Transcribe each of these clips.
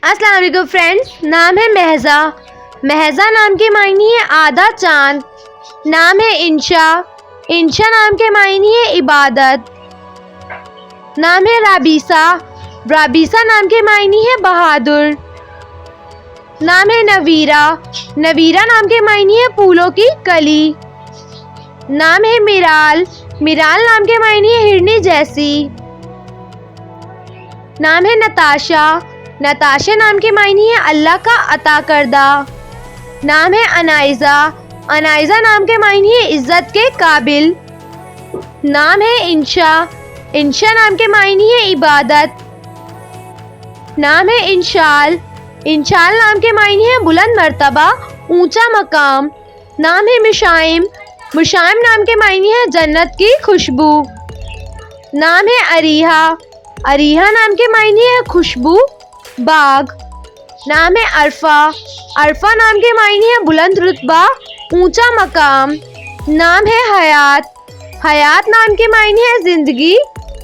अस्सलाम वालेकुम फ्रेंड्स। नाम है महजा। महजा नाम के मायने है आधा चांद। नाम है इंशा। इंशा नाम के मायने है इबादत। नाम है राबीसा। राबीसा नाम के मायने है बहादुर। नाम है नवीरा। नवीरा नाम के मायने है फूलों की कली। नाम है मिराल। मिराल नाम के मायने है हिरनी जैसी। नाम है नताशा। नताशा नाम के मायने है अल्लाह का अता करदा। नाम है अनाइजा। अनाइजा नाम के मायने है इज्जत के काबिल। नाम है इंशा। इंशा नाम के मायने है इबादत। नाम है इंशाल। इंशाल नाम के मायने है बुलंद मर्तबा, ऊंचा मकाम। नाम है मिशाइम। मिशाइम नाम के मायने है जन्नत की खुशबू। नाम है अरीहा। अरीहा नाम के मायने है खुशबू, बाग। नाम है अरफा। अरफा नाम के मायने है बुलंद रुतबा, ऊंचा मकाम। नाम है हयात। हयात नाम के मायने है जिंदगी,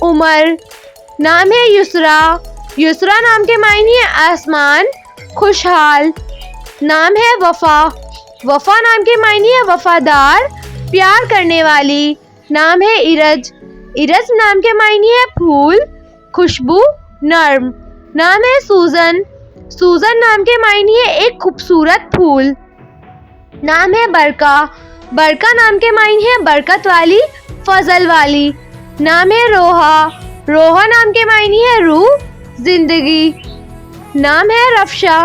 उम्र। नाम है युसरा। युसरा नाम के मायने है आसमान, खुशहाल। नाम है वफा। वफा नाम के मायने है वफादार, प्यार करने वाली। नाम है इरज। इरज नाम के मायने है फूल, खुशबू, नर्म। नाम है सूजन। सूजन नाम के मायने है एक खूबसूरत फूल। नाम है बरका। बरका नाम के मायने है बरकत वाली, फजल वाली। नाम है रोहा। रोहा नाम के मायने है रूह, जिंदगी। नाम है रफ्शा।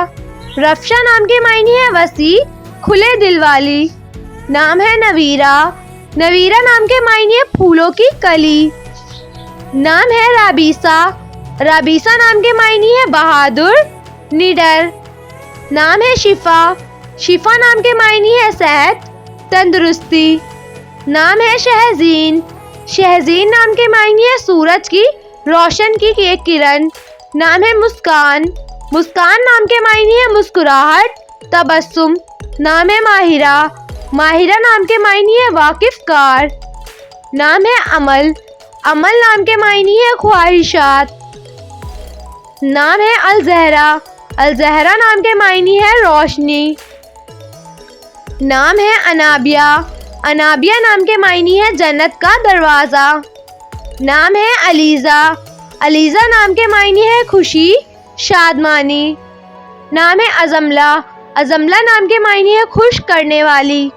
रफ्शा नाम के मायने है वसी, खुले दिल वाली। नाम है नवीरा। नवीरा नाम के मायने है फूलों की कली। नाम है राबीसा। राबीसा नाम के मायने है बहादुर, निडर। नाम है शिफा। शिफा नाम के मायने है सेहत, तंदुरुस्ती। नाम है शहजीन। शहजीन नाम के मायने है सूरज की रोशन की एक किरण। नाम है मुस्कान। मुस्कान नाम के मायने है मुस्कुराहट, तबस्सुम। नाम है माहिरा। माहिरा नाम के मायने है वाकिफकार। नाम है अमल। अमल नाम के मायने है ख्वाहिशात। नाम है अलजहरा। अलजहरा नाम के मायने है रोशनी। नाम है अनाबिया। अनाबिया नाम के मायने है जन्नत का दरवाज़ा। नाम है अलीज़ा। अलीज़ा नाम के मायने है खुशी, शादमानी। नाम है अजमला। अजमला नाम के मायने है खुश करने वाली।